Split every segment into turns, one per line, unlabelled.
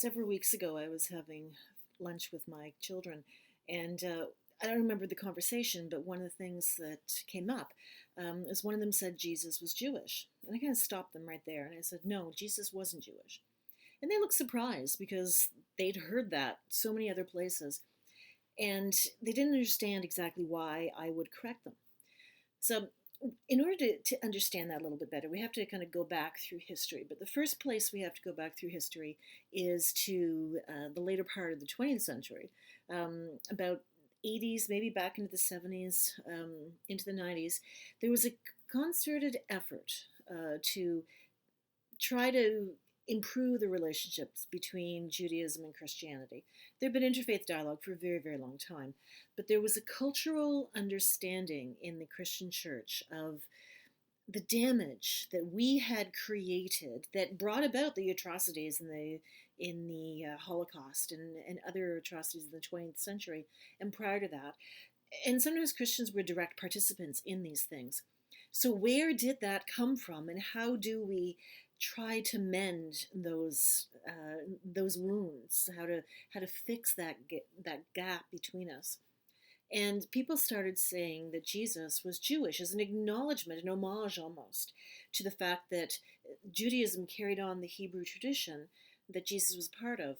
Several weeks ago, I was having lunch with my children, and I don't remember the conversation, but one of the things that came up is one of them said Jesus was Jewish. And I kind of stopped them right there, and I said, no, Jesus wasn't Jewish. And they looked surprised because they'd heard that so many other places, and they didn't understand exactly why I would correct them. So, in order to understand that a little bit better, we have to kind of go back through history. But the first place we have to go back through history is to the later part of the 20th century, about 80s, maybe back into the 70s, into the 90s. There was a concerted effort to try to improve the relationships between Judaism and Christianity. There had been interfaith dialogue for a very, very long time, but there was a cultural understanding in the Christian church of the damage that we had created that brought about the atrocities in the Holocaust and other atrocities in the 20th century and prior to that. And sometimes Christians were direct participants in these things. So where did that come from, and how do we try to mend those wounds? How to fix that gap between us? And people started saying that Jesus was Jewish as an acknowledgement, an homage almost, to the fact that Judaism carried on the Hebrew tradition that Jesus was part of.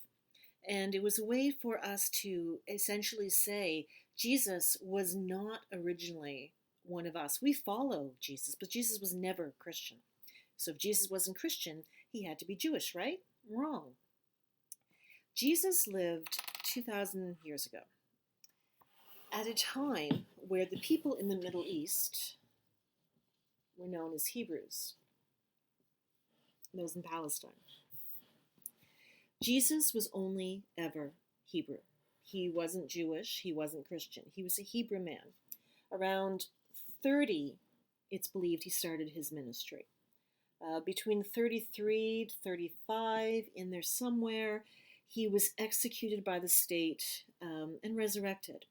And it was a way for us to essentially say Jesus was not originally one of us. We follow Jesus, but Jesus was never Christian. So if Jesus wasn't Christian, he had to be Jewish, right? Wrong. Jesus lived 2,000 years ago at a time where the people in the Middle East were known as Hebrews, those in Palestine. Jesus was only ever Hebrew. He wasn't Jewish, he wasn't Christian. He was a Hebrew man. Around 30, it's believed he started his ministry. Between 33 to 35, in there somewhere, he was executed by the state and resurrected.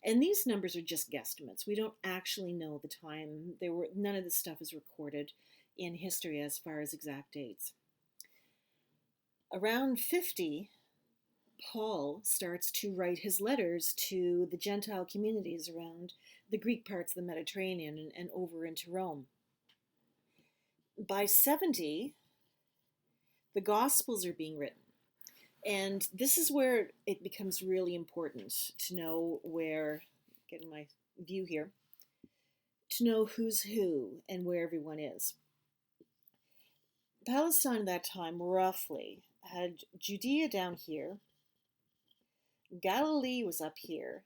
And these numbers are just guesstimates. We don't actually know the time. None of this stuff is recorded in history as far as exact dates. Around 50, Paul starts to write his letters to the Gentile communities around the Greek parts of the Mediterranean and over into Rome. By 70, the Gospels are being written. And this is where it becomes really important to know where, getting my view here, to know who's who and where everyone is. Palestine at that time roughly had Judea down here, Galilee was up here,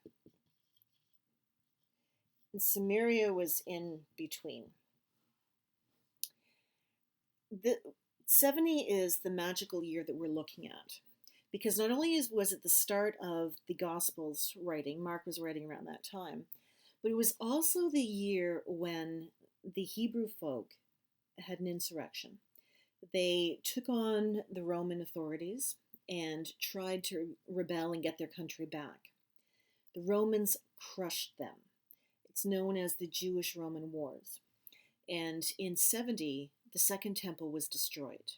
and Samaria was in between. The 70 is the magical year that we're looking at, because not only was it the start of the Gospels writing, Mark was writing around that time, but it was also the year when the Hebrew folk had an insurrection. They took on the Roman authorities and tried to rebel and get their country back. The Romans crushed them. It's known as the Jewish-Roman Wars. And in 70, the Second Temple was destroyed.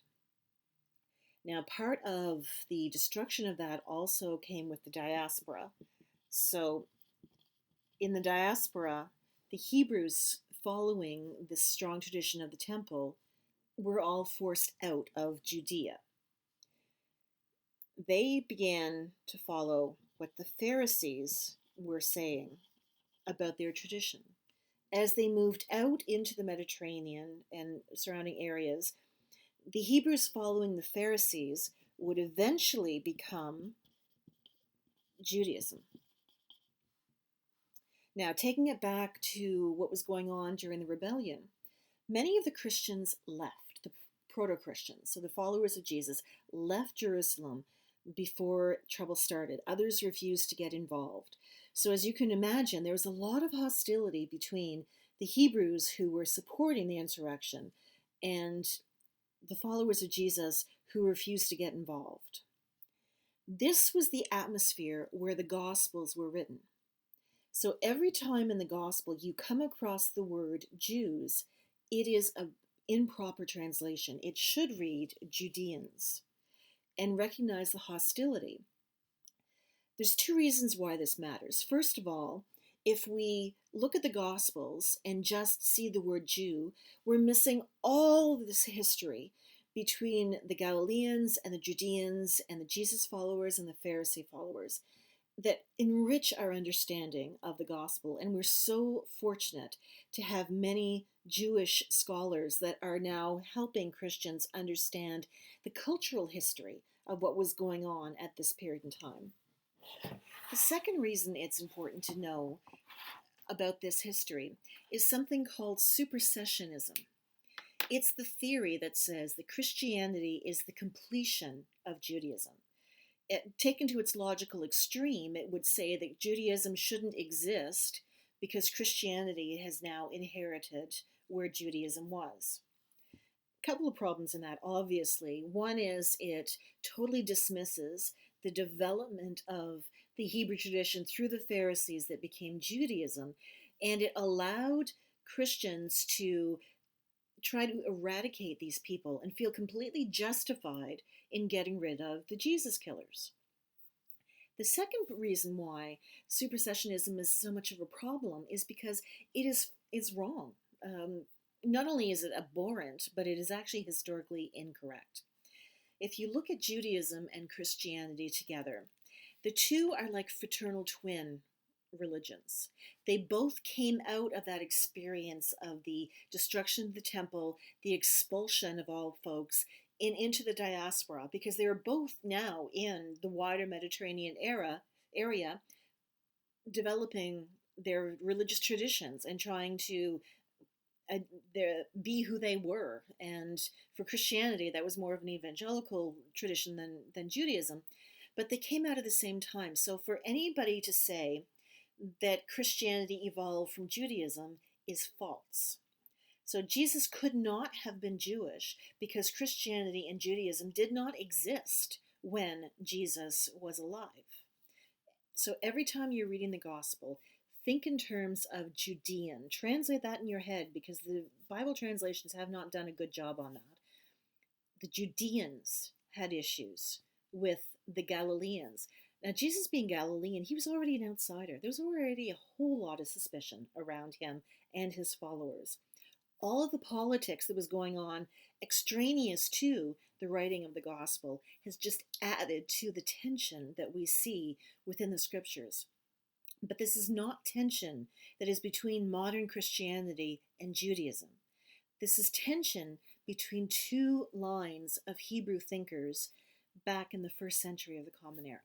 Now, part of the destruction of that also came with the diaspora. So, in the diaspora, the Hebrews, following this strong tradition of the temple, were all forced out of Judea. They began to follow what the Pharisees were saying about their tradition. As they moved out into the Mediterranean and surrounding areas, the Hebrews following the Pharisees would eventually become Judaism. Now, taking it back to what was going on during the rebellion, many of the Christians left, the proto-Christians, so the followers of Jesus, left Jerusalem before trouble started. Others refused to get involved. So as you can imagine, there was a lot of hostility between the Hebrews who were supporting the insurrection and the followers of Jesus who refused to get involved. This was the atmosphere where the Gospels were written. So every time in the Gospel you come across the word Jews, it is an improper translation. It should read Judeans. and recognize the hostility. There's two reasons why this matters. First of all, if we look at the Gospels and just see the word Jew, we're missing all of this history between the Galileans and the Judeans and the Jesus followers and the Pharisee followers that enrich our understanding of the gospel. And we're so fortunate to have many Jewish scholars that are now helping Christians understand the cultural history of what was going on at this period in time. The second reason it's important to know about this history is something called supersessionism. It's the theory that says that Christianity is the completion of Judaism. Taken to its logical extreme, it would say that Judaism shouldn't exist because Christianity has now inherited where Judaism was. A couple of problems in that, obviously. One is it totally dismisses the development of the Hebrew tradition through the Pharisees that became Judaism, and it allowed Christians to try to eradicate these people and feel completely justified in getting rid of the Jesus killers. The second reason why supersessionism is so much of a problem is because it's wrong. Not only is it abhorrent, but it is actually historically incorrect. If you look at Judaism and Christianity together, the two are like fraternal twin religions. They both came out of that experience of the destruction of the temple, the expulsion of all folks, into the diaspora, because they are both now in the wider Mediterranean area developing their religious traditions and trying to be who they were. And for Christianity, that was more of an evangelical tradition than Judaism. But they came out at the same time. So for anybody to say that Christianity evolved from Judaism is false. So Jesus could not have been Jewish because Christianity and Judaism did not exist when Jesus was alive. So every time you're reading the gospel, think in terms of Judean. Translate that in your head because the Bible translations have not done a good job on that. The Judeans had issues with the Galileans. Now, Jesus being Galilean, he was already an outsider. There was already a whole lot of suspicion around him and his followers. All of the politics that was going on extraneous to the writing of the gospel has just added to the tension that we see within the scriptures. But this is not tension that is between modern Christianity and Judaism. This is tension between two lines of Hebrew thinkers back in the first century of the Common Era.